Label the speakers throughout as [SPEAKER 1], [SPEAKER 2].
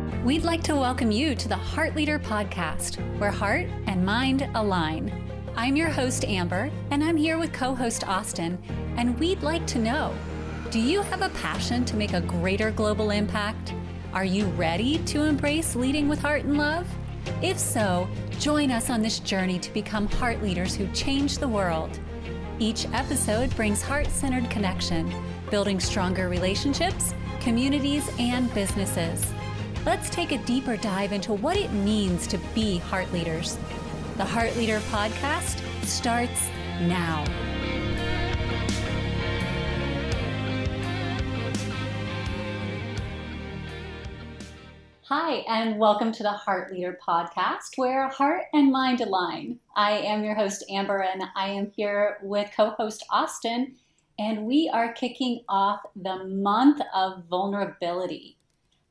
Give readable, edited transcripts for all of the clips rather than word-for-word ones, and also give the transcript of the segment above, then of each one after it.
[SPEAKER 1] We'd like to welcome you to the Heart Leader Podcast, where heart and mind align. I'm your host, Amber, and I'm here with co-host Austin, and we'd like to know, do you have a passion to make a greater global impact? Are you ready to embrace leading with heart and love? If so, join us on this journey to become heart leaders who change the world. Each episode brings heart-centered connection, building stronger relationships, communities, and businesses. Let's take a deeper dive into what it means to be heart leaders. The Heart Leader Podcast starts now. Hi, and welcome to the Heart Leader Podcast, where heart and mind align. I am your host, Amber, and I am here with co-host Austin, and we are kicking off the month of vulnerability.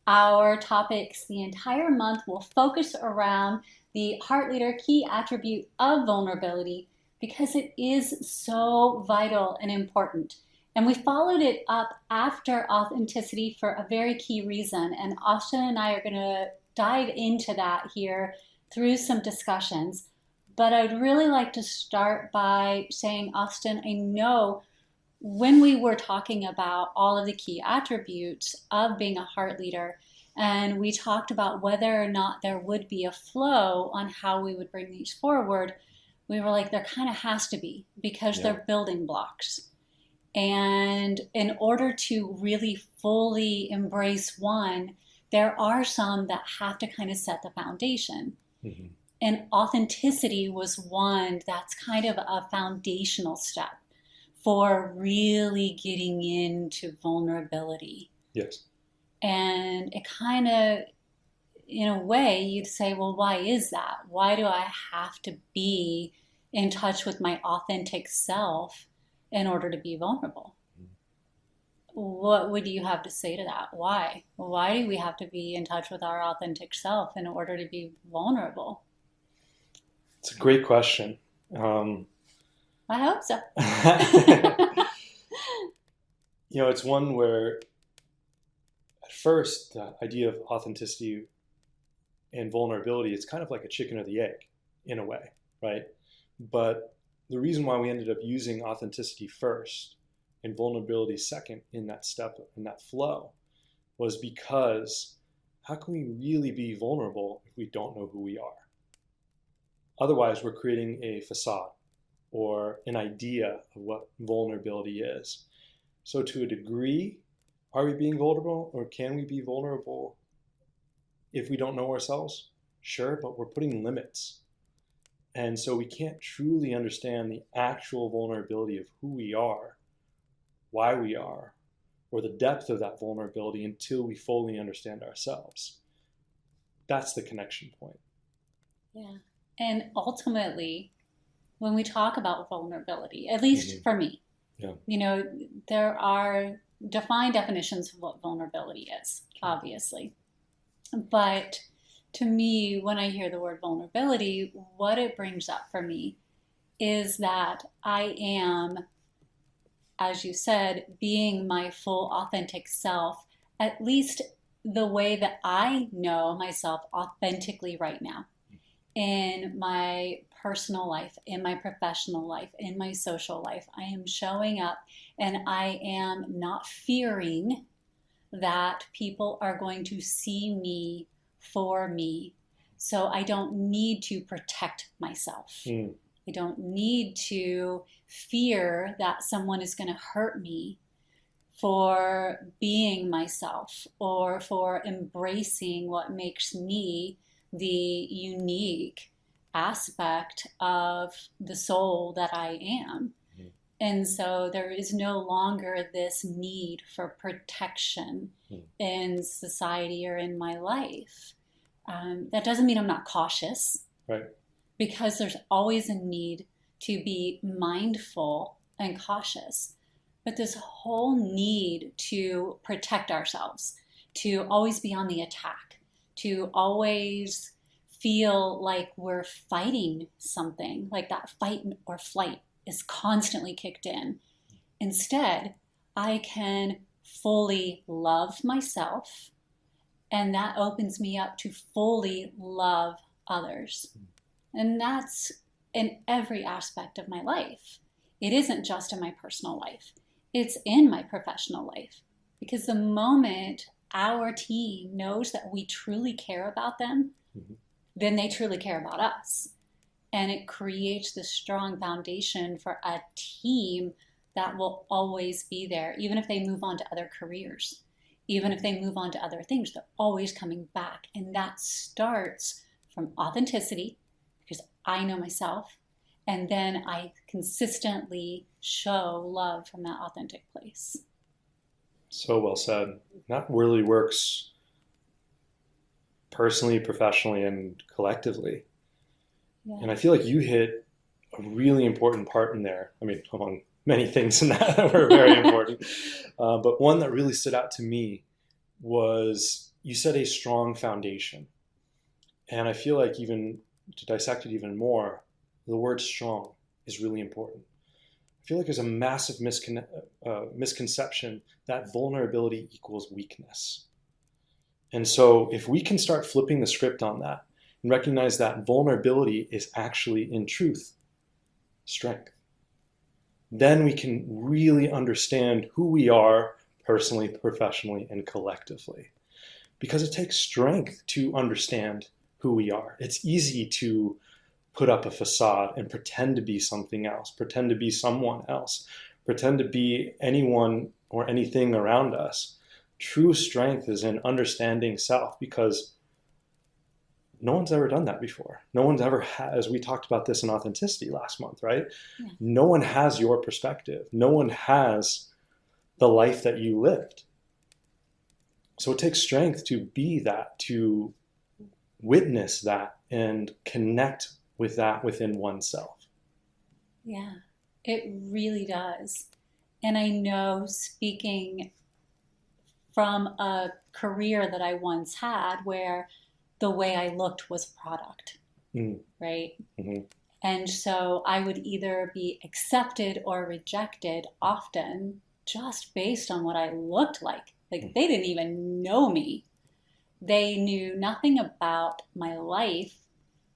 [SPEAKER 1] Our topics the entire month will focus around the Heart Leader key attribute of vulnerability because it is so vital and important. And we followed it up after authenticity for a very key reason. And Austin and I are going to dive into that here through some discussions. But I'd really like to start by saying, Austin, I know when we were talking about all of the key attributes of being a heart leader, and we talked about whether or not there would be a flow on how we would bring these forward, we were like, there kind of has to be, because they're building blocks. And in order to really fully embrace one, there are some that have to kind of set the foundation. Mm-hmm. And authenticity was one that's kind of a foundational step for really getting into vulnerability.
[SPEAKER 2] Yes.
[SPEAKER 1] And it kind of, in a way, you'd say, well, why is that? Why do I have to be in touch with my authentic self in order to be vulnerable? What would you have to say to that? Why? Why do we have to be in touch with our authentic self in order to be vulnerable?
[SPEAKER 2] It's a great question.
[SPEAKER 1] I hope so.
[SPEAKER 2] It's one where at first the idea of authenticity and vulnerability, it's kind of like a chicken or the egg in a way, right? But the reason why we ended up using authenticity first and vulnerability second in that step, in that flow, was because how can we really be vulnerable if we don't know who we are? Otherwise, we're creating a facade or an idea of what vulnerability is. So to a degree, are we being vulnerable, or can we be vulnerable if we don't know ourselves? Sure, but we're putting limits. And so we can't truly understand the actual vulnerability of who we are, why we are, or the depth of that vulnerability until we fully understand ourselves. That's the connection point.
[SPEAKER 1] Yeah. And ultimately, when we talk about vulnerability, at least for me, there are defined definitions of what vulnerability is, obviously. But to me, when I hear the word vulnerability, what it brings up for me is that I am, as you said, being my full authentic self, at least the way that I know myself authentically right now. In my personal life, in my professional life, in my social life, I am showing up and I am not fearing that people are going to see me for me. So I don't need to protect myself. I don't need to fear that someone is going to hurt me for being myself or for embracing what makes me the unique aspect of the soul that I am. And so there is no longer this need for protection in society or in my life. That doesn't mean I'm not cautious,
[SPEAKER 2] right?
[SPEAKER 1] Because there's always a need to be mindful and cautious. But this whole need to protect ourselves, to always be on the attack, to always feel like we're fighting something, like that fight or flight is constantly kicked in. Instead, I can fully love myself And that opens me up to fully love others. And that's in every aspect of my life. It isn't just in my personal life, it's in my professional life. Because the moment our team knows that we truly care about them, then they truly care about us. And it creates this strong foundation for a team that will always be there, even if they move on to other careers, even if they move on to other things, they're always coming back. And that starts from authenticity, because I know myself, and then I consistently show love from that authentic place.
[SPEAKER 2] So well said. That really works personally, professionally, and collectively. Yeah. And I feel like you hit a really important part in there. I mean, among many things in that were very important. But one that really stood out to me was you said a strong foundation. And I feel like, even to dissect it even more, the word strong is really important. I feel like there's a massive misconception that vulnerability equals weakness. And so if we can start flipping the script on that and recognize that vulnerability is actually, in truth, strength, then we can really understand who we are personally, professionally, and collectively. Because it takes strength to understand who we are. It's easy to put up a facade and pretend to be something else, pretend to be someone else, pretend to be anyone or anything around us. True strength is in understanding self, because no one's ever done that before. No one's ever has. We talked about this in authenticity last month, right? Yeah. No one has your perspective. No one has the life that you lived. So it takes strength to be that, to witness that, and connect with that within oneself.
[SPEAKER 1] Yeah, it really does. And I know, speaking from a career that I once had, where the way I looked was product, right? Mm-hmm. And so I would either be accepted or rejected often just based on what I looked like. Like, they didn't even know me. They knew nothing about my life.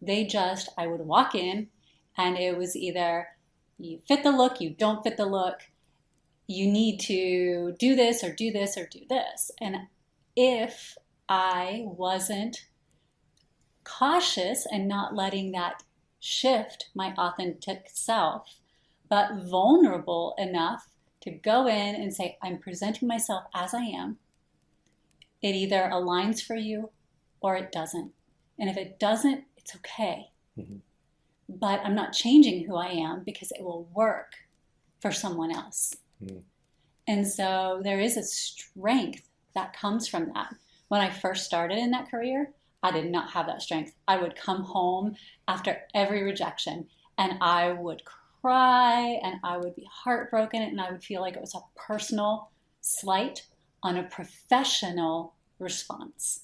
[SPEAKER 1] I would walk in, and it was either you fit the look, you don't fit the look, you need to do this or do this or do this. And if I wasn't cautious and not letting that shift my authentic self, but vulnerable enough to go in and say, I'm presenting myself as I am, it either aligns for you or it doesn't. And if it doesn't, it's okay. Mm-hmm. But I'm not changing who I am, because it will work for someone else. Mm-hmm. And so there is a strength that comes from that. When I first started in that career, I did not have that strength. I would come home after every rejection, and I would cry, and I would be heartbroken, and I would feel like it was a personal slight on a professional response.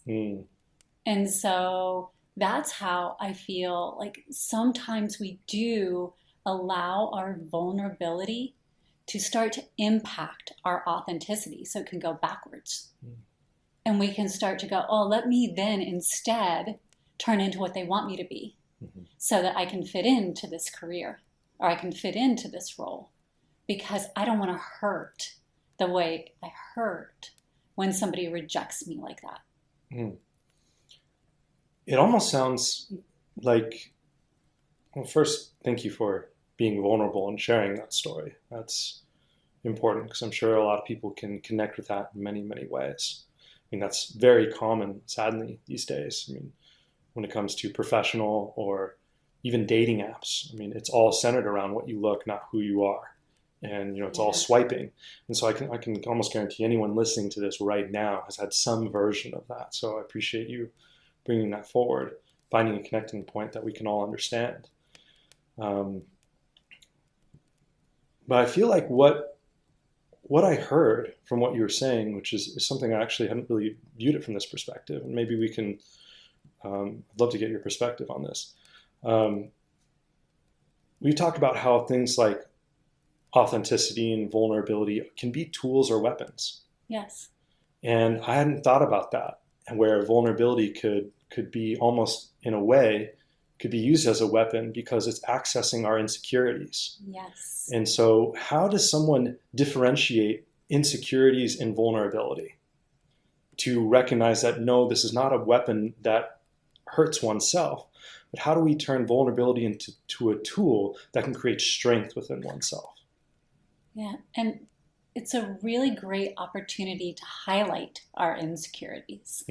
[SPEAKER 1] And so that's how I feel like sometimes we do allow our vulnerability to start to impact our authenticity, so it can go backwards. And we can start to go, oh, let me then instead turn into what they want me to be, so that I can fit into this career, or I can fit into this role, because I don't want to hurt the way I hurt when somebody rejects me like that.
[SPEAKER 2] It almost sounds like, well, first, thank you for being vulnerable and sharing that story. That's important, because I'm sure a lot of people can connect with that in many, many ways. I mean, that's very common, sadly, these days. I mean, when it comes to professional or even dating apps, I mean, it's all centered around what you look, not who you are. And, it's all swiping. And so I can almost guarantee anyone listening to this right now has had some version of that. So I appreciate you bringing that forward, finding a connecting point that we can all understand. But I feel like what I heard from what you were saying, which is something I actually hadn't really viewed it from this perspective, and maybe we can, I'd love to get your perspective on this. We talked about how things like authenticity and vulnerability can be tools or weapons.
[SPEAKER 1] Yes.
[SPEAKER 2] And I hadn't thought about that. and where vulnerability could be almost, in a way, could be used as a weapon because it's accessing our insecurities.
[SPEAKER 1] Yes.
[SPEAKER 2] And so how does someone differentiate insecurities and vulnerability to recognize that, no, this is not a weapon that hurts oneself, but how do we turn vulnerability into a tool that can create strength within oneself?
[SPEAKER 1] Yeah, and it's a really great opportunity to highlight our insecurities.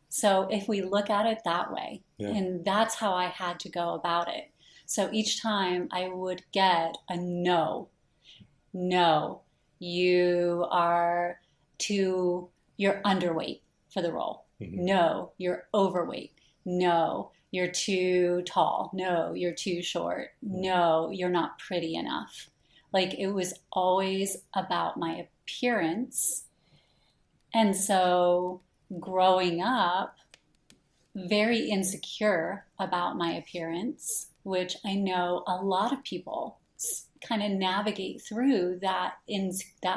[SPEAKER 1] So if we look at it that way, and that's how I had to go about it. So each time I would get a no, you're underweight for the role. No, you're overweight. No, you're too tall. No, you're too short. No, you're not pretty enough. Like, it was always about my appearance. And so growing up, very insecure about my appearance, which I know a lot of people kind of navigate through that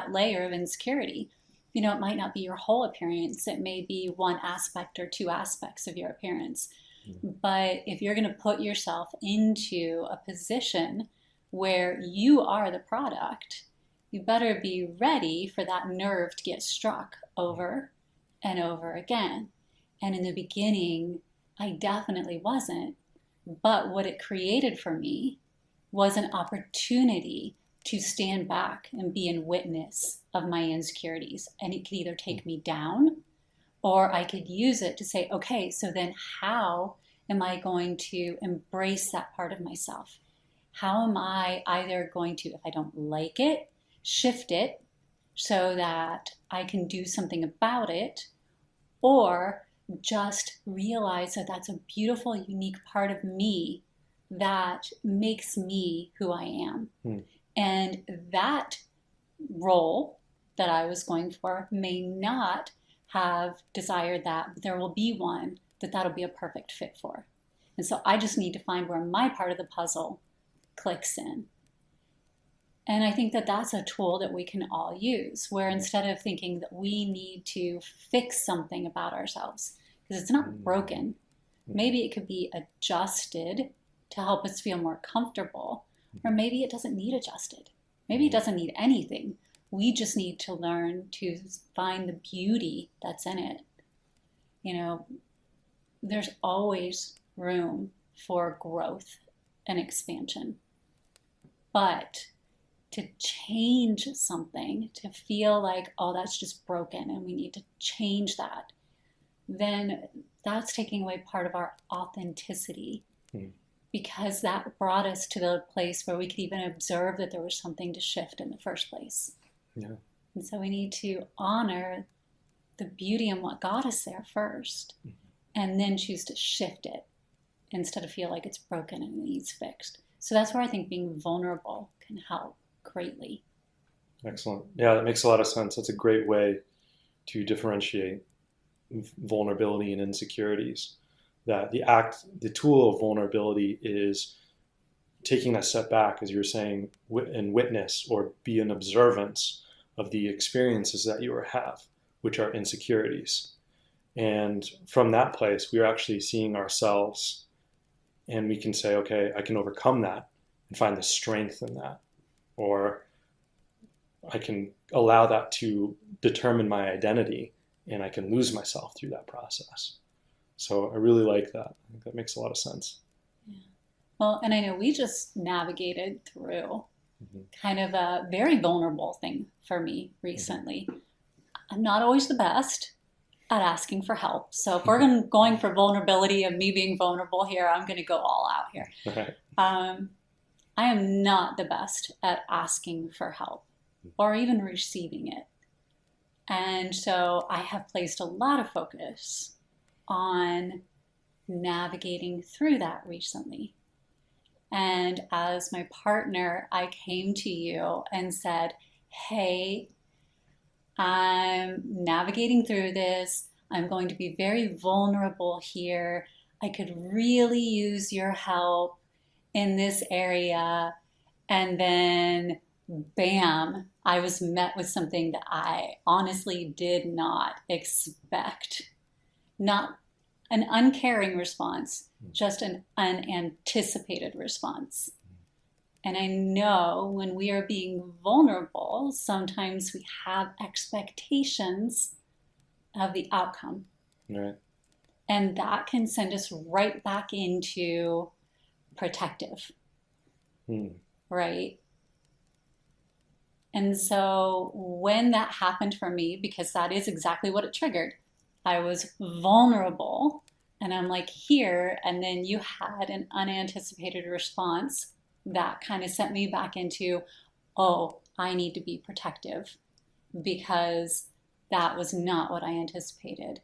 [SPEAKER 1] layer of insecurity. You know, it might not be your whole appearance. It may be one aspect or two aspects of your appearance. But if you're going to put yourself into a position where you are the product, you better be ready for that nerve to get struck over and over again. And in the beginning, I definitely wasn't. But what it created for me was an opportunity to stand back and be in witness of my insecurities. And it could either take me down, or I could use it to say, okay, so then how am I going to embrace that part of myself? How am I either going to, if I don't like it, shift it so that I can do something about it, or just realize that that's a beautiful, unique part of me that makes me who I am. And that role that I was going for may not have desired that, but there will be one that'll be a perfect fit for. And so I just need to find where my part of the puzzle clicks in. And I think that that's a tool that we can all use, where instead of thinking that we need to fix something about ourselves, because it's not broken, maybe it could be adjusted to help us feel more comfortable, or maybe it doesn't need adjusted. Maybe it doesn't need anything. We just need to learn to find the beauty that's in it. You know, there's always room for growth and expansion. But to change something, to feel like, oh, that's just broken and we need to change that, then that's taking away part of our authenticity. Because that brought us to the place where we could even observe that there was something to shift in the first place. And so we need to honor the beauty and what got us there first, and then choose to shift it instead of feel like it's broken and needs fixed. So that's where I think being vulnerable can help greatly.
[SPEAKER 2] Excellent. Yeah, that makes a lot of sense. That's a great way to differentiate vulnerability and insecurities. That the tool of vulnerability is taking a step back, as you're saying, and witness or be an observance of the experiences that you have, which are insecurities. And from that place, we're actually seeing ourselves, and we can say, okay, I can overcome that and find the strength in that. Or I can allow that to determine my identity, and I can lose myself through that process. So I really like that. I think that makes a lot of sense.
[SPEAKER 1] Yeah. Well, and I know we just navigated through kind of a very vulnerable thing for me recently. I'm not always the best at asking for help. So if we're going for vulnerability and me being vulnerable here, I'm going to go all out here.
[SPEAKER 2] Right.
[SPEAKER 1] I am not the best at asking for help or even receiving it. And so I have placed a lot of focus on navigating through that recently. And as my partner, I came to you and said, hey, I'm navigating through this. I'm going to be very vulnerable here. I could really use your help in this area. And then, bam, I was met with something that I honestly did not expect. not an uncaring response, just an unanticipated response. And I know when we are being vulnerable, sometimes we have expectations of the outcome.
[SPEAKER 2] Right.
[SPEAKER 1] And that can send us right back into protective. Right? And so when that happened for me, because that is exactly what it triggered, I was vulnerable and I'm like here, and then you had an unanticipated response that kind of sent me back into, oh, I need to be protective because that was not what I anticipated.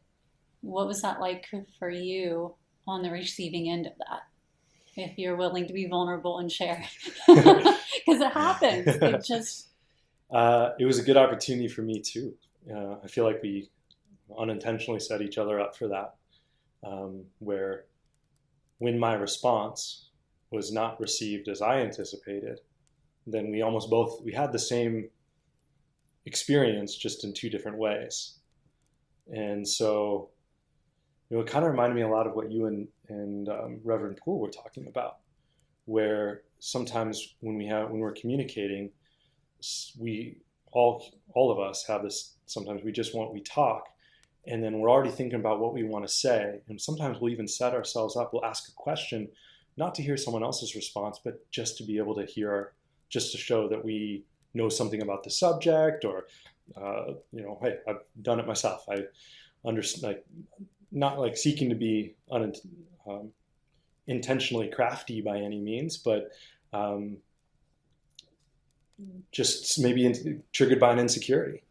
[SPEAKER 1] What was that like for you on the receiving end of that? If you're willing to be vulnerable and share, because it happens. It just.
[SPEAKER 2] It was a good opportunity for me too. I feel like we unintentionally set each other up for that, where when my response was not received as I anticipated, then we had the same experience, just in two different ways. And so, it kind of reminded me a lot of what you and Reverend Poole were talking about, where sometimes when we're communicating, we all of us have this. Sometimes we talk, and then we're already thinking about what we want to say, and sometimes we'll even set ourselves up. We'll ask a question, not to hear someone else's response, but just to be able to hear, just to show that we know something about the subject, or hey, I've done it myself. I understand, like, not like seeking to be intentionally crafty by any means, but just maybe triggered by an insecurity.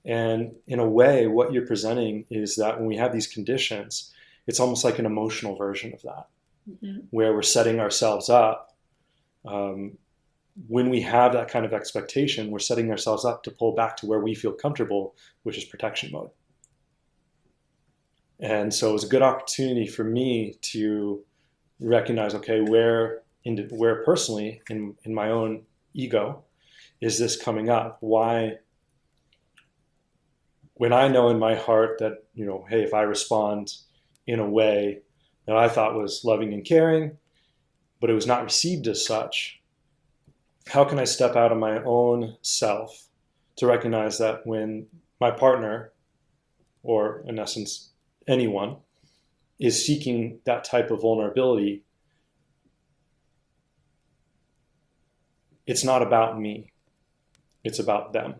[SPEAKER 2] And in a way, what you're presenting is that when we have these conditions, it's almost like an emotional version of that, where we're setting ourselves up. When we have that kind of expectation, we're setting ourselves up to pull back to where we feel comfortable, which is protection mode. And so it was a good opportunity for me to recognize, okay, where personally in my own ego is this coming up? Why? When I know in my heart that, hey, if I respond in a way that I thought was loving and caring, but it was not received as such, how can I step out of my own self to recognize that when my partner, or in essence, anyone, is seeking that type of vulnerability, it's not about me, it's about them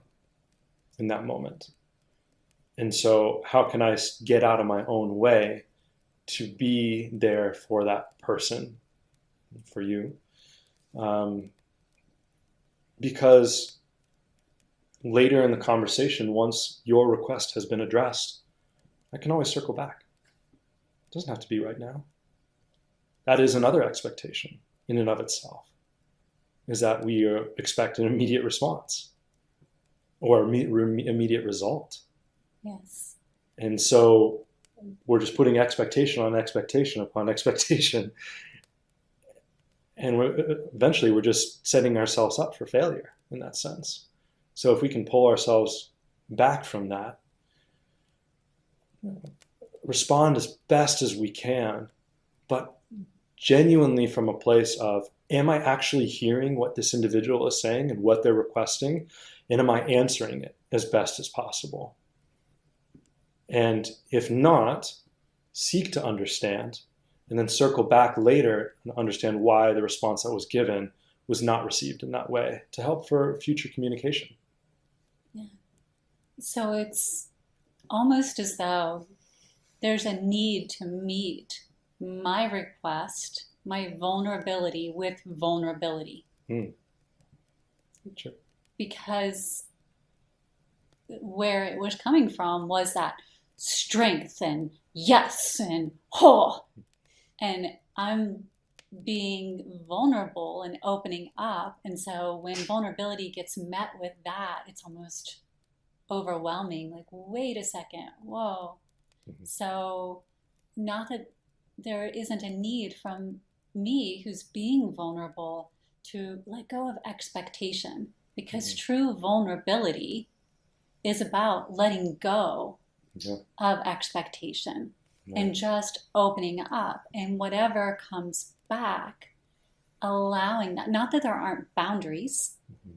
[SPEAKER 2] in that moment. And so how can I get out of my own way to be there for that person, for you? Because later in the conversation, once your request has been addressed, I can always circle back. It doesn't have to be right now. That is another expectation in and of itself, is that we expect an immediate response or immediate result.
[SPEAKER 1] Yes.
[SPEAKER 2] And so we're just putting expectation on expectation upon expectation. And eventually we're just setting ourselves up for failure in that sense. So if we can pull ourselves back from that, respond as best as we can, but genuinely from a place of, am I actually hearing what this individual is saying and what they're requesting? And am I answering it as best as possible? And if not, seek to understand, and then circle back later and understand why the response that was given was not received in that way, to help for future communication.
[SPEAKER 1] Yeah. So it's almost as though there's a need to meet my request, my vulnerability with vulnerability.
[SPEAKER 2] Sure.
[SPEAKER 1] Because where it was coming from was that strength and yes and oh, and I'm being vulnerable and opening up. And so when vulnerability gets met with that, it's almost overwhelming. Like, wait a second, whoa. So not that there isn't a need from me who's being vulnerable to let go of expectation, because true vulnerability is about letting go of expectation. and just opening up, and whatever comes back, allowing that. Not that there aren't boundaries.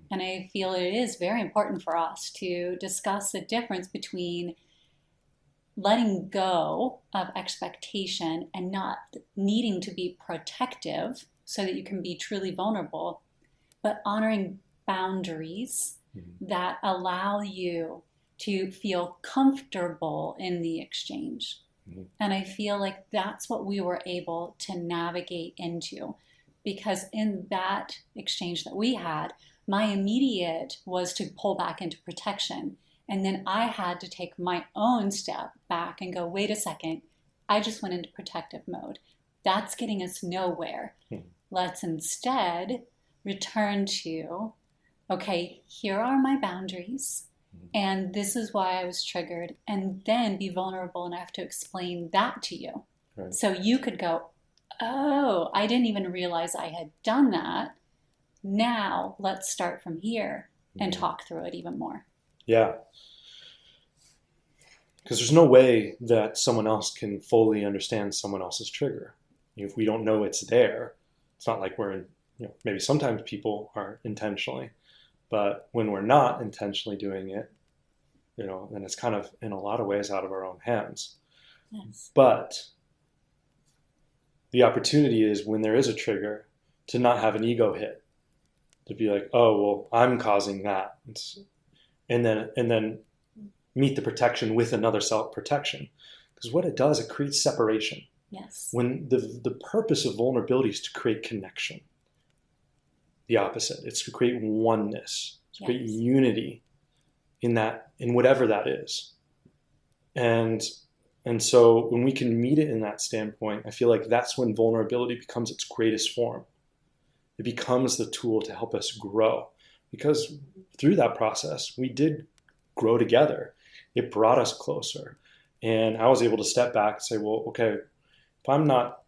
[SPEAKER 1] And I feel it is very important for us to discuss the difference between letting go of expectation and not needing to be protective so that you can be truly vulnerable, but honoring boundaries that allow you to feel comfortable in the exchange. And I feel like that's what we were able to navigate into, because in that exchange that we had, my immediate was to pull back into protection. And then I had to take my own step back and go, wait a second, I just went into protective mode. That's getting us nowhere. Let's instead return to, okay, here are my boundaries, and this is why I was triggered, and then be vulnerable enough to explain that to you. Right. So you could go, oh, I didn't even realize I had done that. Now let's start from here and talk through it even more.
[SPEAKER 2] Yeah. Because there's no way that someone else can fully understand someone else's trigger. If we don't know it's there, it's not like we're in, maybe sometimes people are intentionally, but when we're not intentionally doing it, then it's kind of in a lot of ways out of our own hands.
[SPEAKER 1] Yes.
[SPEAKER 2] But the opportunity is when there is a trigger to not have an ego hit, to be like, oh, well, I'm causing that. And then meet the protection with another self-protection. Because what it does, it creates separation.
[SPEAKER 1] Yes.
[SPEAKER 2] When the purpose of vulnerability is to create connection. The opposite. It's to create oneness. To create unity in whatever that is. And so when we can meet it in that standpoint, I feel like that's when vulnerability becomes its greatest form. It becomes the tool to help us grow. Because through that process, we did grow together. It brought us closer. And I was able to step back and say, well, okay, if I'm not,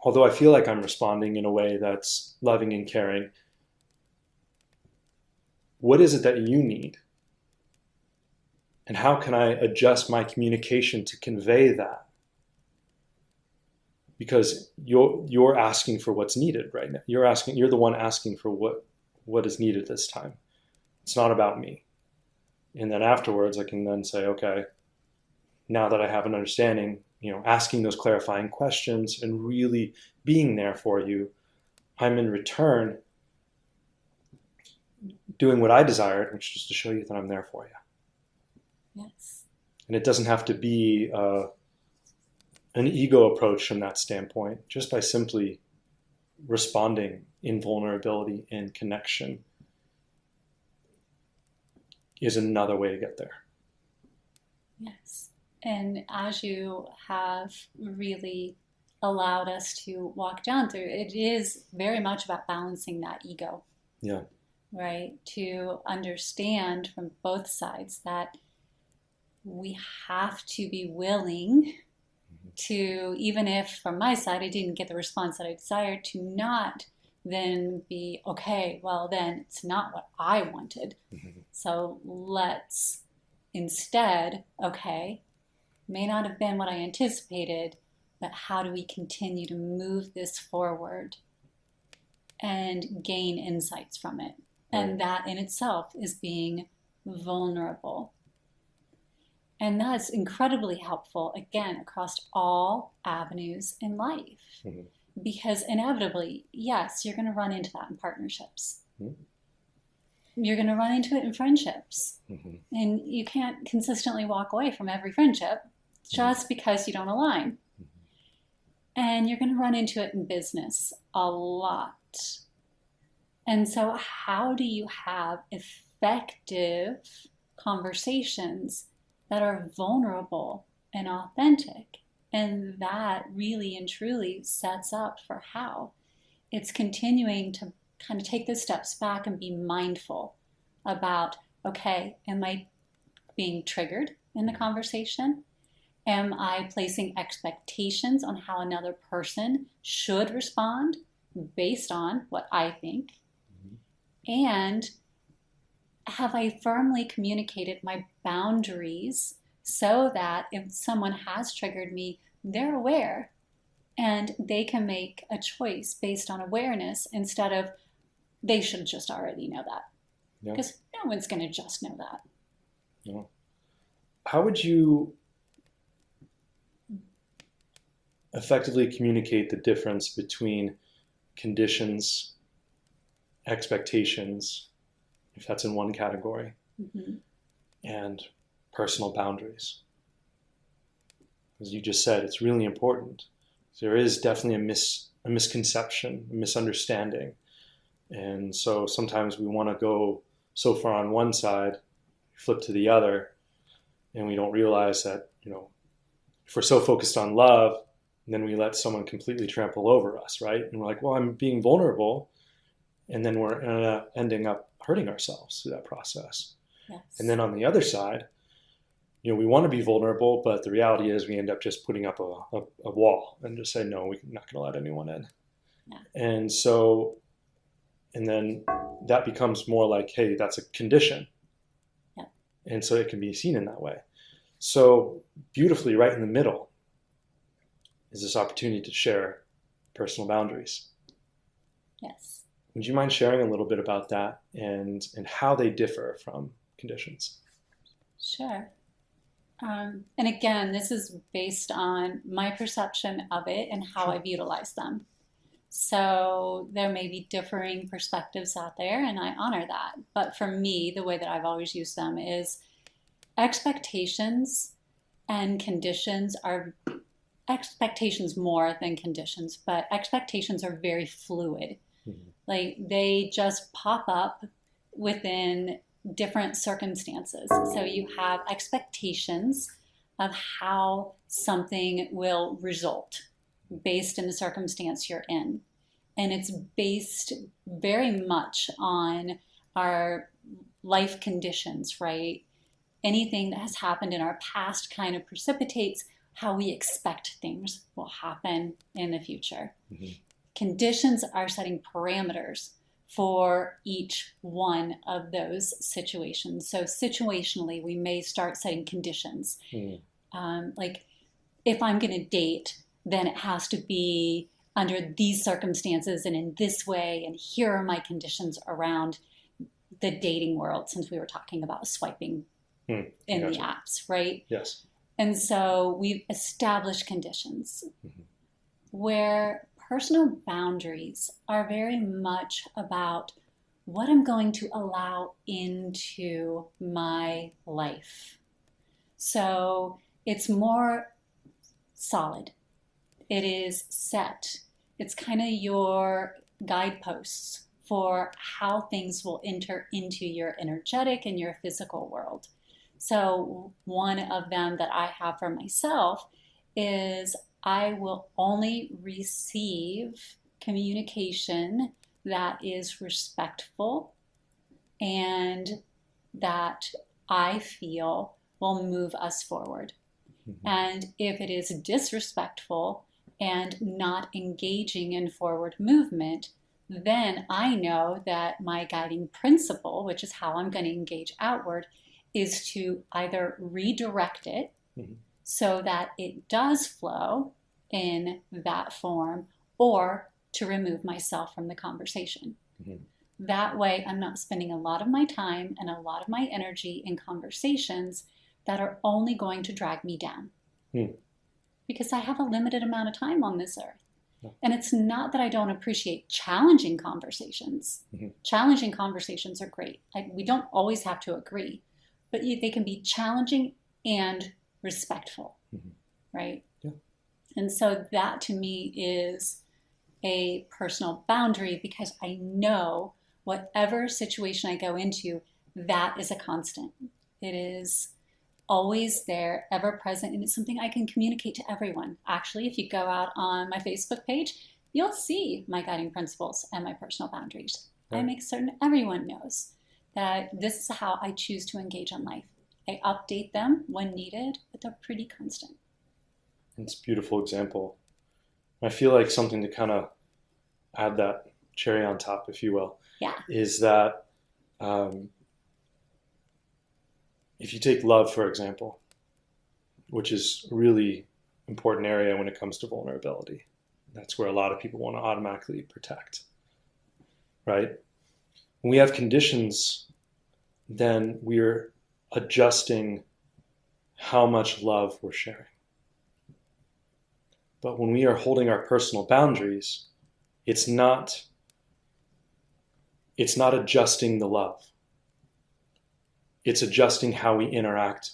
[SPEAKER 2] although I feel like I'm responding in a way that's loving and caring, what is it that you need? And how can I adjust my communication to convey that? Because you're asking for what's needed right now. You're the one asking for what is needed this time. It's not about me. And then afterwards I can then say, okay, now that I have an understanding, asking those clarifying questions and really being there for you, I'm in return doing what I desired, which is to show you that I'm there for you.
[SPEAKER 1] Yes.
[SPEAKER 2] And it doesn't have to be an ego approach from that standpoint, just by simply responding in vulnerability and connection is another way to get there.
[SPEAKER 1] Yes. And as you have really allowed us to walk down through, it is very much about balancing that ego.
[SPEAKER 2] Yeah.
[SPEAKER 1] Right? To understand from both sides that we have to be willing to, even if from my side I didn't get the response that I desired, to not then be, okay, well then it's not what I wanted. So let's instead, okay, may not have been what I anticipated, but how do we continue to move this forward and gain insights from it? And that in itself is being vulnerable. And that's incredibly helpful, again, across all avenues in life. Because inevitably, yes, you're going to run into that in partnerships. You're going to run into it in friendships. And you can't consistently walk away from every friendship just because you don't align. And you're going to run into it in business a lot. And so how do you have effective conversations that are vulnerable and authentic? And that really and truly sets up for how it's continuing to kind of take those steps back and be mindful about, okay, am I being triggered in the conversation? Am I placing expectations on how another person should respond based on what I think? And have I firmly communicated my boundaries so that if someone has triggered me, they're aware and they can make a choice based on awareness instead of they should just already know that. Because no one's going to just know that.
[SPEAKER 2] No. How would you effectively communicate the difference between conditions, expectations, if that's in one category, and personal boundaries? As you just said, it's really important. There is definitely a misconception, a misunderstanding. And so sometimes we want to go so far on one side, flip to the other, and we don't realize that, if we're so focused on love, then we let someone completely trample over us, right? And we're like, well, I'm being vulnerable. And then we're ending up hurting ourselves through that process.
[SPEAKER 1] Yes.
[SPEAKER 2] And then on the other side, we want to be vulnerable, but the reality is we end up just putting up a wall and just say, no, we're not going to let anyone in. Yeah. And then that becomes more like, hey, that's a condition.
[SPEAKER 1] Yeah.
[SPEAKER 2] And so it can be seen in that way. So beautifully right in the middle is this opportunity to share personal boundaries.
[SPEAKER 1] Yes.
[SPEAKER 2] Would you mind sharing a little bit about that and how they differ from conditions?
[SPEAKER 1] Sure. And again, this is based on my perception of it and how I've utilized them. So there may be differing perspectives out there, and I honor that. But for me, the way that I've always used them is expectations and conditions are expectations more than conditions, but expectations are very fluid. Like they just pop up within different circumstances. So you have expectations of how something will result based in the circumstance you're in. And it's based very much on our life conditions, right? Anything that has happened in our past kind of precipitates how we expect things will happen in the future. Conditions are setting parameters for each one of those situations. So situationally, we may start setting conditions. Like if I'm going to date, then it has to be under these circumstances and in this way, and here are my conditions around the dating world, since we were talking about swiping in the apps, right?
[SPEAKER 2] Yes.
[SPEAKER 1] And so we've established conditions where personal boundaries are very much about what I'm going to allow into my life. So it's more solid. It is set. It's kind of your guideposts for how things will enter into your energetic and your physical world. So one of them that I have for myself is I will only receive communication that is respectful and that I feel will move us forward. And if it is disrespectful and not engaging in forward movement, then I know that my guiding principle, which is how I'm going to engage outward, is to either redirect it so that it does flow in that form, or to remove myself from the conversation. That way, I'm not spending a lot of my time and a lot of my energy in conversations that are only going to drag me down. Because I have a limited amount of time on this earth. And it's not that I don't appreciate challenging conversations. Challenging conversations are great. We don't always have to agree, but they can be challenging and respectful, right? Yeah. And so that to me is a personal boundary, because I know whatever situation I go into, that is a constant. It is always there, ever present, and it's something I can communicate to everyone. Actually, if you go out on my Facebook page, you'll see my guiding principles and my personal boundaries. Right. I make certain everyone knows that this is how I choose to engage in life. I update them when needed, but they're pretty constant.
[SPEAKER 2] It's a beautiful example. I feel like something to kind of add that cherry on top, if you will, is that if you take love, for example, which is a really important area when it comes to vulnerability. That's where a lot of people want to automatically protect, right? When we have conditions, then we're adjusting how much love we're sharing. But when we are holding our personal boundaries, it's not adjusting the love. It's adjusting how we interact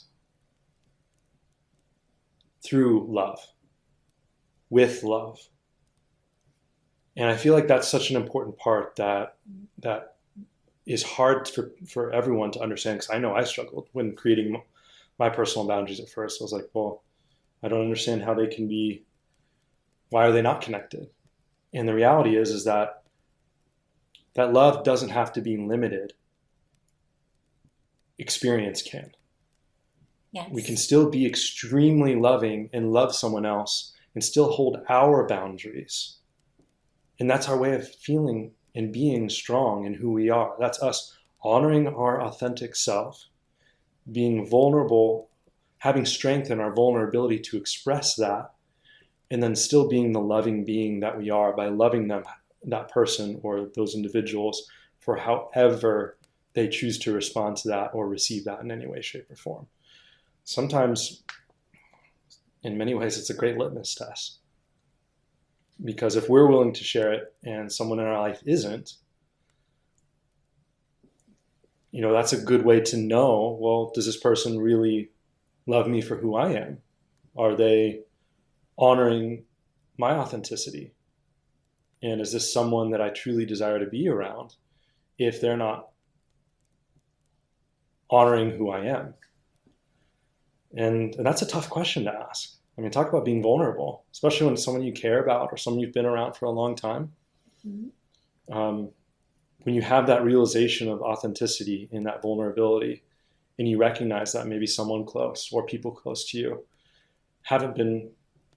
[SPEAKER 2] through love, with love. And I feel like that's such an important part that is hard for everyone to understand, because I know I struggled when creating my personal boundaries at first. I was like, well, I don't understand how they can be, why are they not connected? And the reality is that love doesn't have to be limited. Experience can.
[SPEAKER 1] Yes.
[SPEAKER 2] We can still be extremely loving and love someone else and still hold our boundaries. And that's our way of feeling and being strong in who we are. That's us honoring our authentic self, being vulnerable, having strength in our vulnerability to express that, and then still being the loving being that we are by loving them, that person or those individuals, for however they choose to respond to that or receive that in any way, shape, or form. Sometimes, in many ways, it's a great litmus test. Because if we're willing to share it and someone in our life isn't, that's a good way to know, well, does this person really love me for who I am? Are they honoring my authenticity? And is this someone that I truly desire to be around if they're not honoring who I am? And that's a tough question to ask. I mean, talk about being vulnerable, especially when it's someone you care about or someone you've been around for a long time. Mm-hmm. When you have that realization of authenticity and that vulnerability, and you recognize that maybe someone close or people close to you haven't been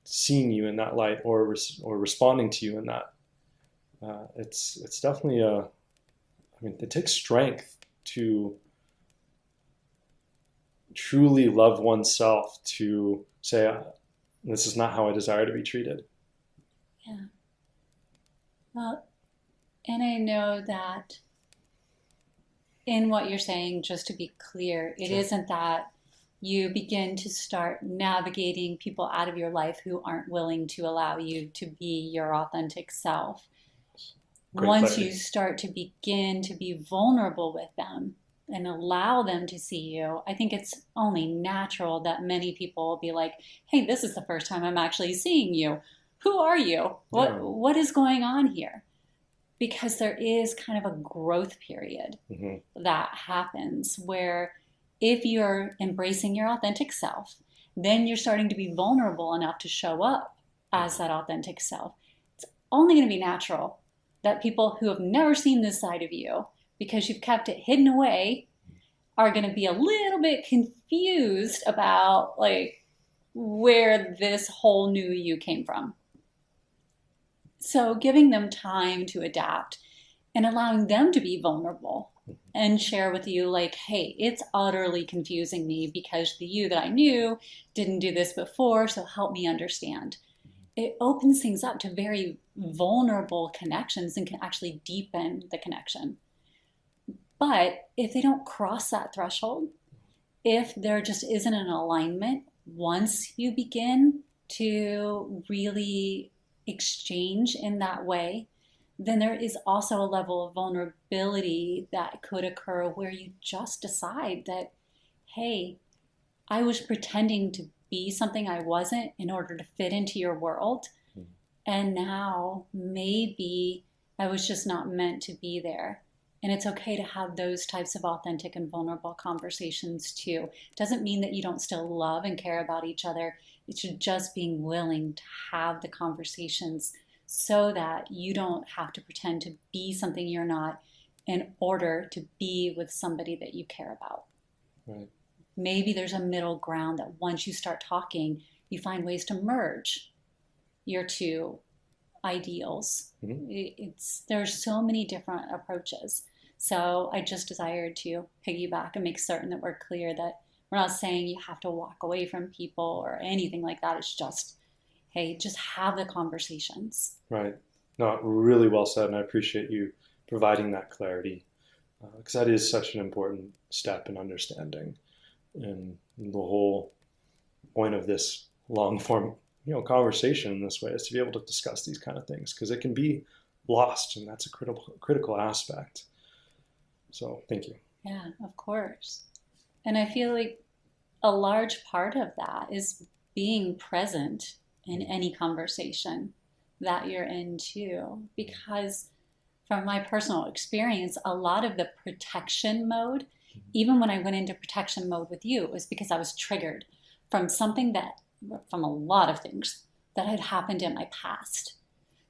[SPEAKER 2] seeing you in that light or responding to you in that, it's definitely it takes strength to truly love oneself, to say, this is not how I desire to be treated.
[SPEAKER 1] Yeah. Well, and I know that in what you're saying, just to be clear, it
[SPEAKER 2] Sure.
[SPEAKER 1] isn't that you begin to start navigating people out of your life who aren't willing to allow you to be your authentic self.
[SPEAKER 2] Great
[SPEAKER 1] Once
[SPEAKER 2] clarity.
[SPEAKER 1] you start to begin to be vulnerable with them and allow them to see you, I think it's only natural that many people will be like, hey, this is the first time I'm actually seeing you. Who are you? What is going on here? Because there is kind of a growth period that happens where if you're embracing your authentic self, then you're starting to be vulnerable enough to show up as that authentic self. It's only going to be natural that people who have never seen this side of you, because you've kept it hidden away, are going to be a little bit confused about where this whole new you came from. So giving them time to adapt and allowing them to be vulnerable and share with you hey, it's utterly confusing me because the you that I knew didn't do this before, so help me understand. It opens things up to very vulnerable connections and can actually deepen the connection. But if they don't cross that threshold, if there just isn't an alignment, once you begin to really exchange in that way, then there is also a level of vulnerability that could occur where you just decide that, hey, I was pretending to be something I wasn't in order to fit into your world. And now maybe I was just not meant to be there. And it's okay to have those types of authentic and vulnerable conversations too. Doesn't mean that you don't still love and care about each other. It's just being willing to have the conversations so that you don't have to pretend to be something you're not in order to be with somebody that you care about.
[SPEAKER 2] Right.
[SPEAKER 1] Maybe there's a middle ground that once you start talking, you find ways to merge your two ideals. There's so many different approaches. So I just desired to piggyback and make certain that we're clear that We're not saying you have to walk away from people or anything like that. It's just, hey, just have the conversations.
[SPEAKER 2] Right. No, really well said, and I appreciate you providing that clarity, because that is such an important step in understanding. And the whole point of this long form, conversation in this way is to be able to discuss these kind of things, because it can be lost, and that's a critical aspect. So thank you.
[SPEAKER 1] Yeah, of course. And I feel like a large part of that is being present in any conversation that you're in too, because from my personal experience, a lot of the protection mode, even when I went into protection mode with you, it was because I was triggered from from a lot of things that had happened in my past.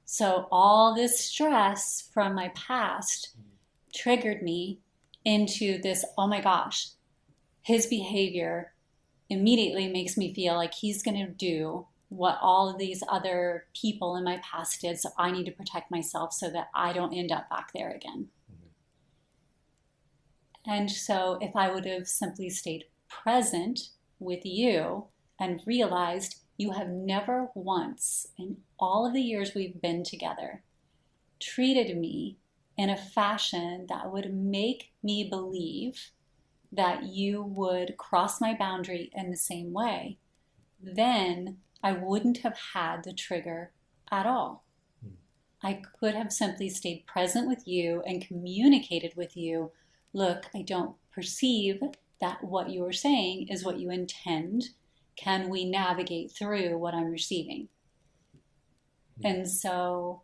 [SPEAKER 1] So all this stress from my past triggered me into this, oh my gosh, his behavior immediately makes me feel like he's going to do what all of these other people in my past did. So I need to protect myself so that I don't end up back there again. And so if I would have simply stayed present with you and realized you have never once in all of the years we've been together treated me in a fashion that would make me believe that you would cross my boundary in the same way, then I wouldn't have had the trigger at all. I could have simply stayed present with you and communicated with you, look, I don't perceive that what you are saying is what you intend. Can we navigate through what I'm receiving? And so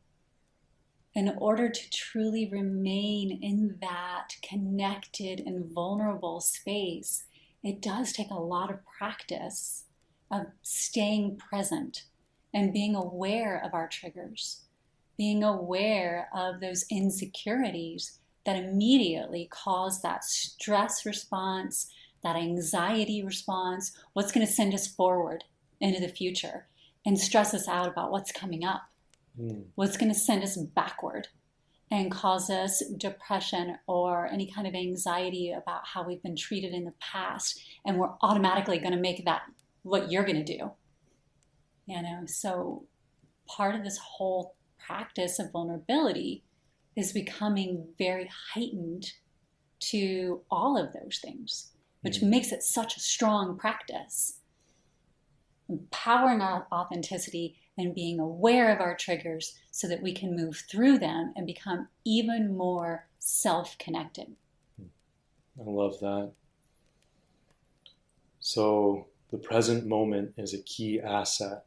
[SPEAKER 1] in order to truly remain in that connected and vulnerable space, it does take a lot of practice of staying present and being aware of our triggers, being aware of those insecurities that immediately cause that stress response, that anxiety response, what's going to send us forward into the future and stress us out about what's coming up. What's going to send us backward and cause us depression or any kind of anxiety about how we've been treated in the past, and we're automatically going to make that what you're going to do. So part of this whole practice of vulnerability is becoming very heightened to all of those things, which makes it such a strong practice. Empowering our authenticity and being aware of our triggers so that we can move through them and become even more self-connected.
[SPEAKER 2] I love that. So the present moment is a key asset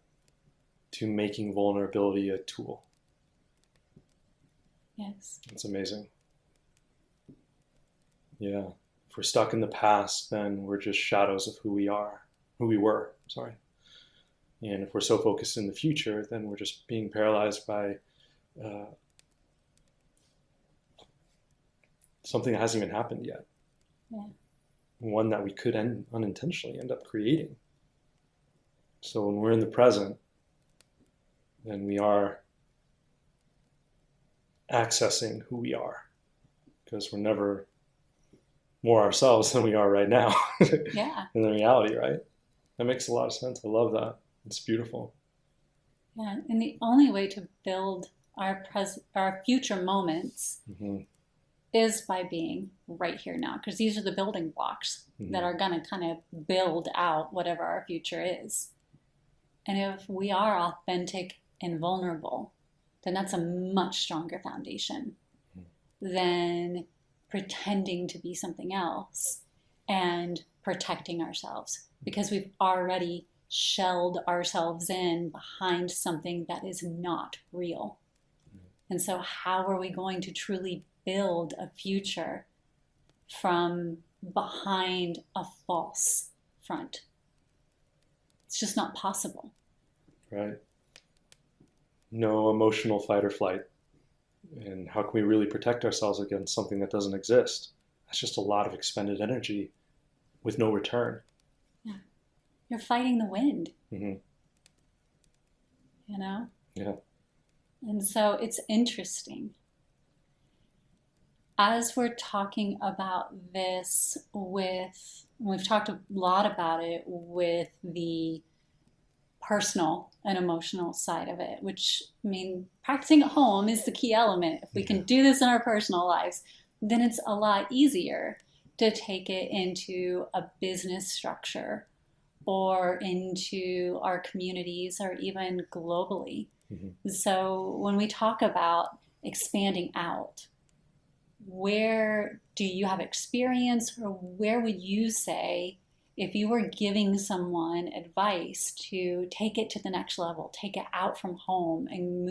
[SPEAKER 2] to making vulnerability a tool.
[SPEAKER 1] Yes.
[SPEAKER 2] That's amazing. Yeah. If we're stuck in the past, then we're just shadows of who we were. And if we're so focused in the future, then we're just being paralyzed by something that hasn't even happened yet.
[SPEAKER 1] Yeah.
[SPEAKER 2] One that we could unintentionally end up creating. So when we're in the present, then we are accessing who we are, because we're never more ourselves than we are right now.
[SPEAKER 1] Yeah.
[SPEAKER 2] In the reality, right? That makes a lot of sense. I love that. It's beautiful.
[SPEAKER 1] Yeah, and the only way to build our future moments is by being right here now, because these are the building blocks that are going to kind of build out whatever our future is. And if we are authentic and vulnerable, then that's a much stronger foundation than pretending to be something else and protecting ourselves, because we've already shelled ourselves in behind something that is not real. And so how are we going to truly build a future from behind a false front? It's just not possible.
[SPEAKER 2] Right. No emotional fight or flight. And how can we really protect ourselves against something that doesn't exist? That's just a lot of expended energy with no return.
[SPEAKER 1] Yeah. You're fighting the wind.
[SPEAKER 2] Yeah.
[SPEAKER 1] And so it's interesting. as we're talking about this we've talked a lot about it with the personal and emotional side of it, which, I mean, practicing at home is the key element. If we can do this in our personal lives, then it's a lot easier to take it into a business structure or into our communities or even globally. Mm-hmm. So when we talk about expanding out, where do you have experience, or where would you say, if you were giving someone advice to take it to the next level, take it out from home and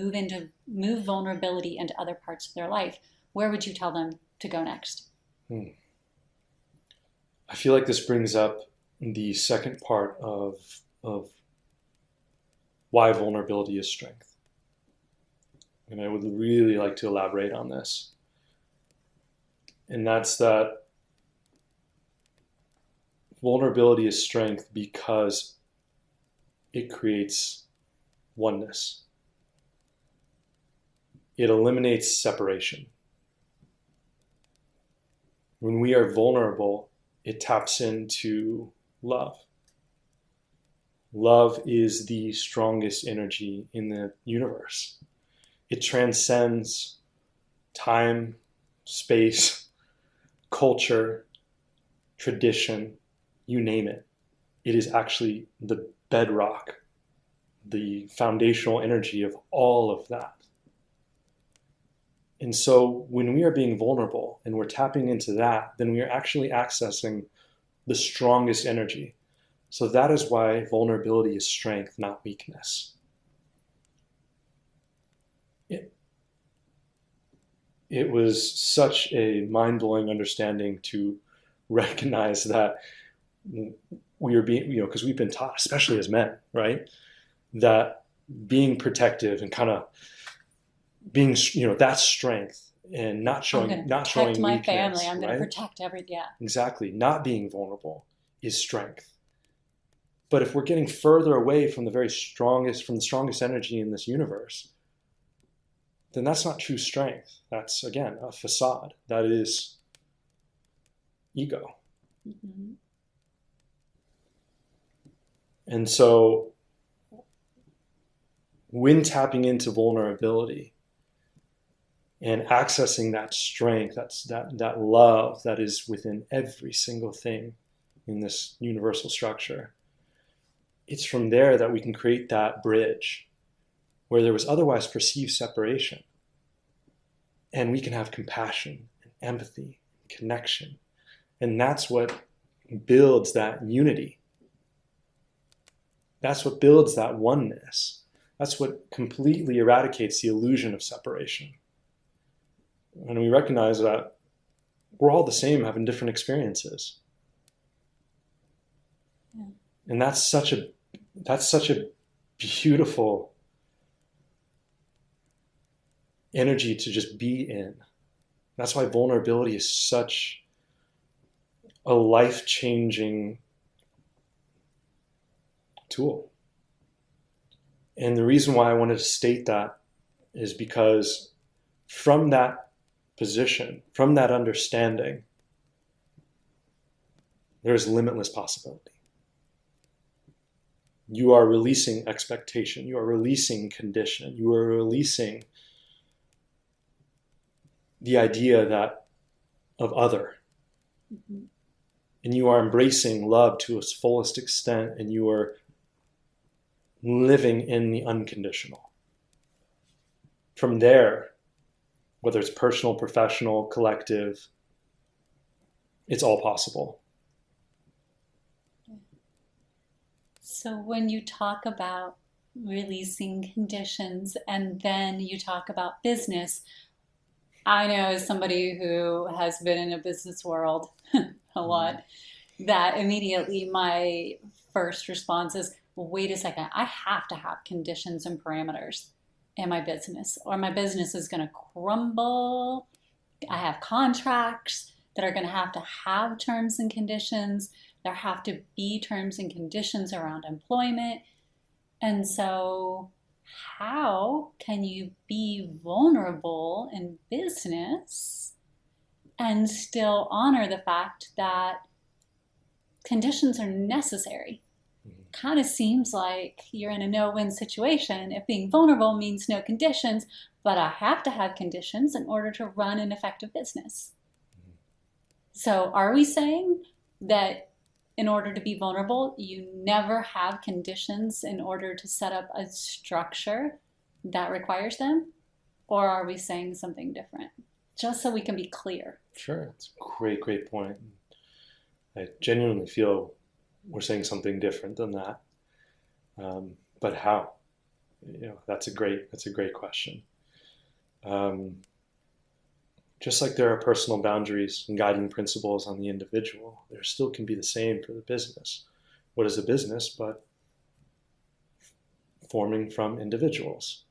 [SPEAKER 1] move vulnerability into other parts of their life, where would you tell them to go next?
[SPEAKER 2] I feel like this brings up the second part of why vulnerability is strength. And I would really like to elaborate on this. And that's that vulnerability is strength because it creates oneness. It eliminates separation. When we are vulnerable, it taps into love. Love is the strongest energy in the universe. It transcends time, space, culture, tradition, you name it. It is actually the bedrock, the foundational energy of all of that. And so when we are being vulnerable and we're tapping into that, then we are actually accessing the strongest energy. So that is why vulnerability is strength, not weakness. It was such a mind-blowing understanding to recognize that we are being, because we've been taught, especially as men, right, that being protective and kind of being, that's strength, and not showing weakness. Protect
[SPEAKER 1] my family. I'm going to protect everything. Yeah.
[SPEAKER 2] Exactly. Not being vulnerable is strength. But if we're getting further away from the strongest energy in this universe, then that's not true strength. That's, again, a facade. That is ego. Mm-hmm. And so when tapping into vulnerability and accessing that strength, that love that is within every single thing in this universal structure, it's from there that we can create that bridge where there was otherwise perceived separation. And we can have compassion and empathy and connection. And that's what builds that unity. That's what builds that oneness. That's what completely eradicates the illusion of separation. And we recognize that we're all the same, having different experiences. Yeah. And that's such a beautiful energy to just be in. That's why vulnerability is such a life-changing tool. And the reason why I wanted to state that is because from that position, from that understanding, there's limitless possibility. You are releasing expectation. You are releasing condition. You are releasing the idea of other. Mm-hmm. And you are embracing love to its fullest extent, and you are living in the unconditional. From there, whether it's personal, professional, collective, it's all possible.
[SPEAKER 1] So when you talk about releasing conditions and then you talk about business, I know as somebody who has been in a business world a lot, that immediately my first response is, well, wait a second, I have to have conditions and parameters in my business, or my business is going to crumble. I have contracts that are going to have terms and conditions. There have to be terms and conditions around employment. And so how can you be vulnerable in business and still honor the fact that conditions are necessary. Kind of seems like you're in a no-win situation if being vulnerable means no conditions, but I have to have conditions in order to run an effective business. So are we saying that in order to be vulnerable, you never have conditions in order to set up a structure that requires them? Or are we saying something different? Just so we can be clear.
[SPEAKER 2] Sure, it's a great point. I genuinely feel we're saying something different than that. But how? That's a great question. Just like there are personal boundaries and guiding principles on the individual, there still can be the same for the business. What is a business but forming from individuals?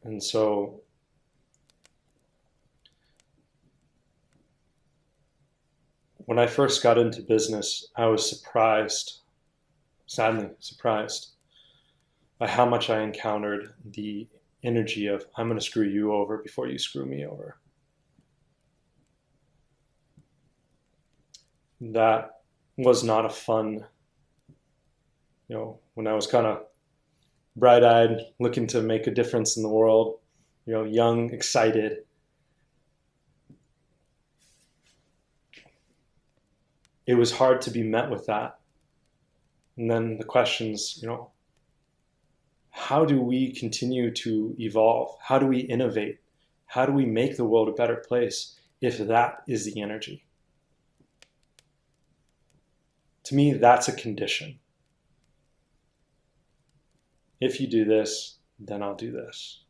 [SPEAKER 2] And so when I first got into business, I was sadly surprised, by how much I encountered the energy of, I'm going to screw you over before you screw me over. That was not a fun, when I was kind of bright-eyed, looking to make a difference in the world, young, excited. It was hard to be met with that. And then the questions, how do we continue to evolve? How do we innovate? How do we make the world a better place if that is the energy? To me, that's a condition. If you do this, then I'll do this.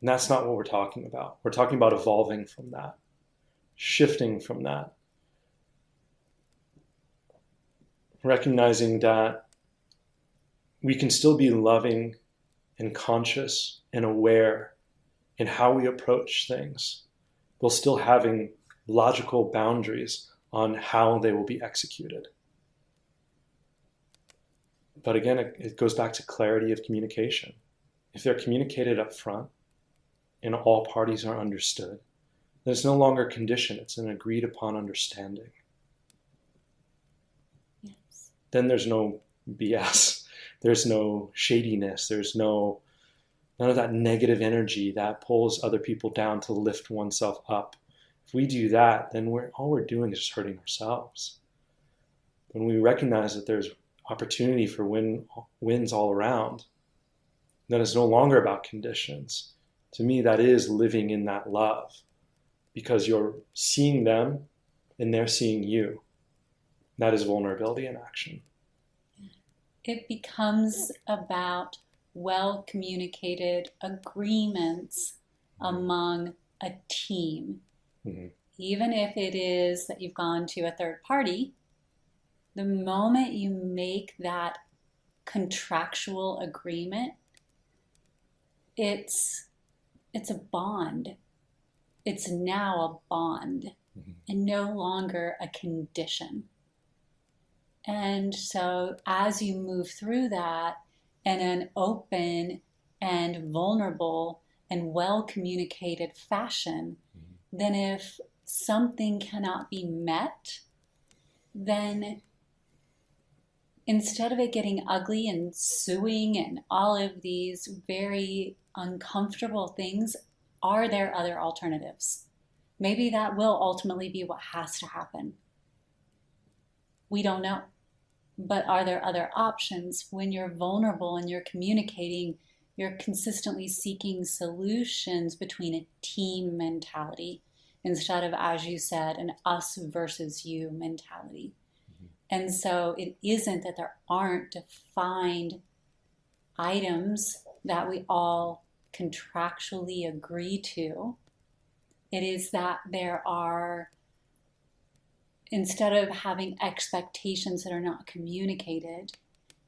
[SPEAKER 2] And that's not what we're talking about. We're talking about evolving from that, shifting from that, recognizing that we can still be loving and conscious and aware in how we approach things, while still having logical boundaries on how they will be executed. But again, it goes back to clarity of communication. If they're communicated up front and all parties are understood, then it's no longer a condition, it's an agreed upon understanding.
[SPEAKER 1] Yes.
[SPEAKER 2] Then there's no BS. There's no shadiness. There's none of that negative energy that pulls other people down to lift oneself up. If we do that, then all we're doing is just hurting ourselves. When we recognize that there's opportunity for wins all around, then it's no longer about conditions. To me, that is living in that love, because you're seeing them and they're seeing you. That is vulnerability in action.
[SPEAKER 1] It becomes about well-communicated agreements among a team. Mm-hmm. Even if it is that you've gone to a third party, the moment you make that contractual agreement, it's a bond. It's now a bond, mm-hmm. and no longer a condition. And so as you move through that in an open and vulnerable and well-communicated fashion, mm-hmm. then if something cannot be met, then instead of it getting ugly and suing and all of these very uncomfortable things, are there other alternatives? Maybe that will ultimately be what has to happen. We don't know. But are there other options? When you're vulnerable and you're communicating, you're consistently seeking solutions between a team mentality instead of, as you said, an us versus you mentality. Mm-hmm. And so it isn't that there aren't defined items that we all contractually agree to. It is that there are, instead of having expectations that are not communicated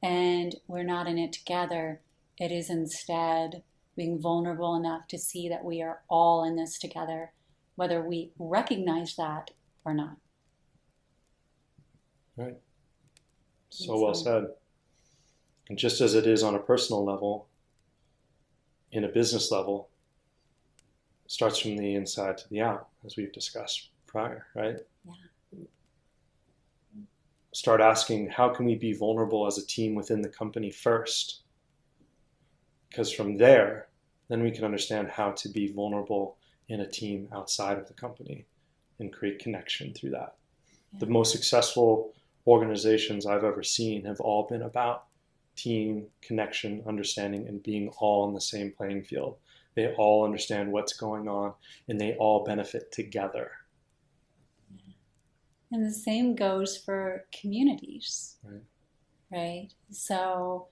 [SPEAKER 1] and we're not in it together, it is instead being vulnerable enough to see that we are all in this together, whether we recognize that or not.
[SPEAKER 2] Right. So well said. And just as it is on a personal level, in a business level, starts from the inside to the out, as we've discussed prior, right?
[SPEAKER 1] Yeah.
[SPEAKER 2] Start asking, how can we be vulnerable as a team within the company first? Because from there, then we can understand how to be vulnerable in a team outside of the company and create connection through that. Yeah. The most successful organizations I've ever seen have all been about team, connection, understanding, and being all on the same playing field. They all understand what's going on, and they all benefit together.
[SPEAKER 1] And the same goes for communities, right? So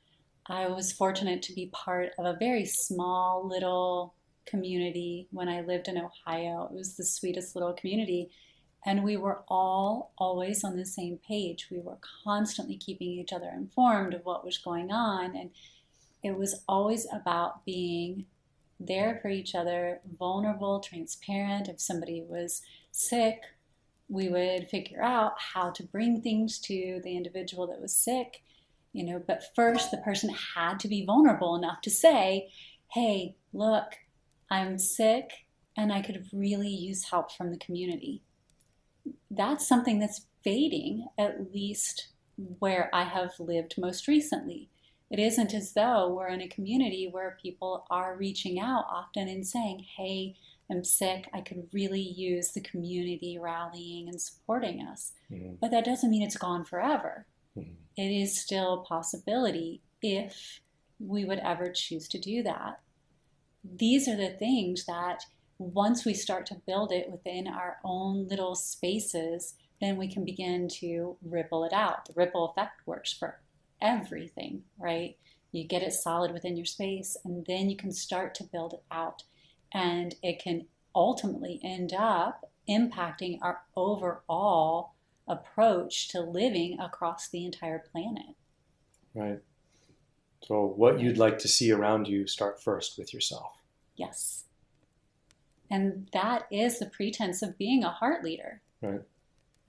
[SPEAKER 1] I was fortunate to be part of a very small little community when I lived in Ohio. It was the sweetest little community. And we were all always on the same page. We were constantly keeping each other informed of what was going on. And it was always about being there for each other, vulnerable, transparent. If somebody was sick, we would figure out how to bring things to the individual that was sick, but first the person had to be vulnerable enough to say, hey, look, I'm sick and I could really use help from the community. That's something that's fading, at least where I have lived most recently. It isn't as though we're in a community where people are reaching out often and saying, hey, I'm sick, I could really use the community rallying and supporting us. Mm-hmm. But that doesn't mean it's gone forever. Mm-hmm. It is still a possibility if we would ever choose to do that. These are the things that once we start to build it within our own little spaces, then we can begin to ripple it out. The ripple effect works for everything, right? You get it solid within your space, and then you can start to build it out. And it can ultimately end up impacting our overall approach to living across the entire planet.
[SPEAKER 2] Right. So what you'd like to see around you, start first with yourself.
[SPEAKER 1] Yes. And that is the pretense of being a heart leader.
[SPEAKER 2] Right.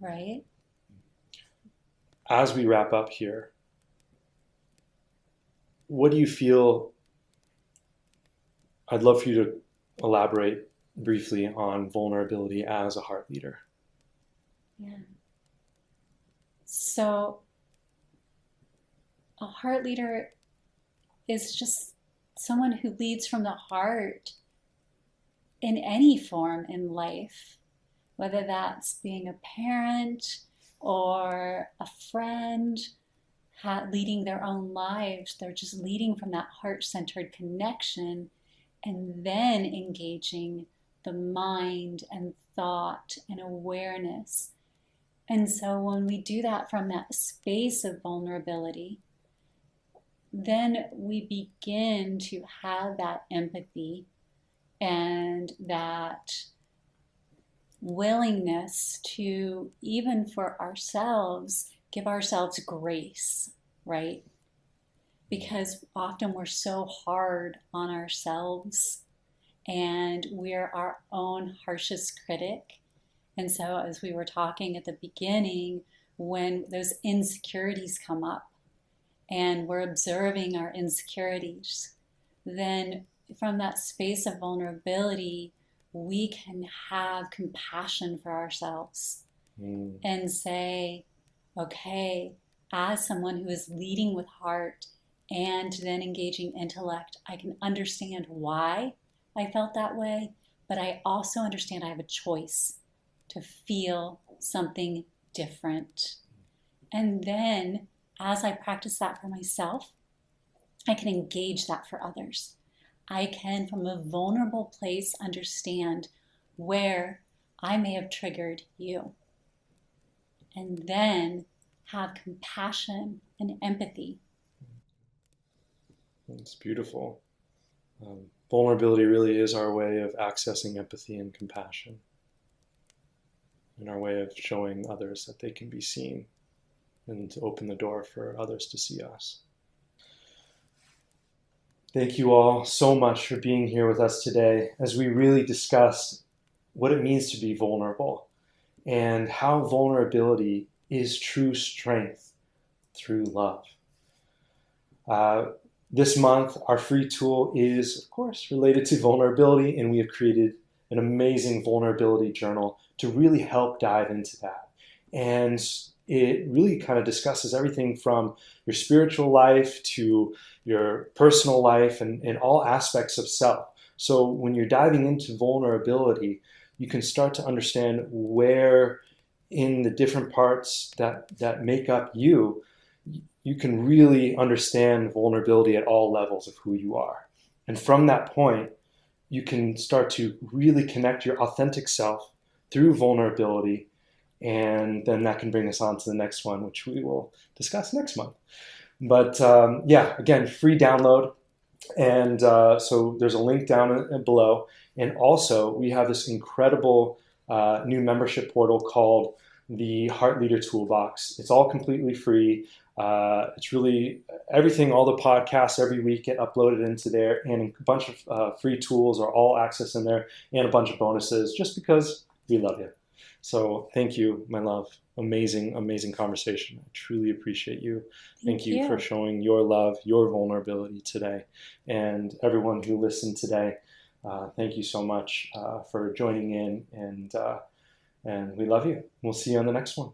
[SPEAKER 1] Right.
[SPEAKER 2] As we wrap up here, what do you feel? I'd love for you to elaborate briefly on vulnerability as a heart leader.
[SPEAKER 1] Yeah. So a heart leader is just someone who leads from the heart in any form in life, whether that's being a parent or a friend, leading their own lives. They're just leading from that heart-centered connection and then engaging the mind and thought and awareness. And so when we do that from that space of vulnerability, then we begin to have that empathy and that willingness to, even for ourselves, give ourselves grace, right? Because often we're so hard on ourselves and we're our own harshest critic. And so as we were talking at the beginning, when those insecurities come up and we're observing our insecurities, then from that space of vulnerability, we can have compassion for ourselves and say, okay, as someone who is leading with heart and then engaging intellect, I can understand why I felt that way, but I also understand I have a choice to feel something different. And then as I practice that for myself, I can engage that for others. I can, from a vulnerable place, understand where I may have triggered you. And then have compassion and empathy.
[SPEAKER 2] It's beautiful. Vulnerability really is our way of accessing empathy and compassion, and our way of showing others that they can be seen and to open the door for others to see us. Thank you all so much for being here with us today as we really discuss what it means to be vulnerable and how vulnerability is true strength through love. This month, our free tool is, of course, related to vulnerability, and we have created an amazing vulnerability journal to really help dive into that. And it really kind of discusses everything from your spiritual life to your personal life and all aspects of self. So when you're diving into vulnerability, you can start to understand where in the different parts that make up you, you can really understand vulnerability at all levels of who you are. And from that point, you can start to really connect your authentic self through vulnerability. And then that can bring us on to the next one, which we will discuss next month. But yeah, again, free download. And so there's a link down below. And also, we have this incredible new membership portal called the Heart Leader Toolbox. It's all completely free. It's really everything, all the podcasts every week get uploaded into there, and a bunch of free tools are all accessed in there, and a bunch of bonuses just because we love you. So thank you, my love. Amazing, amazing conversation. I truly appreciate you. Thank you for showing your love, your vulnerability today. And everyone who listened today, thank you so much for joining in, and we love you. We'll see you on the next one.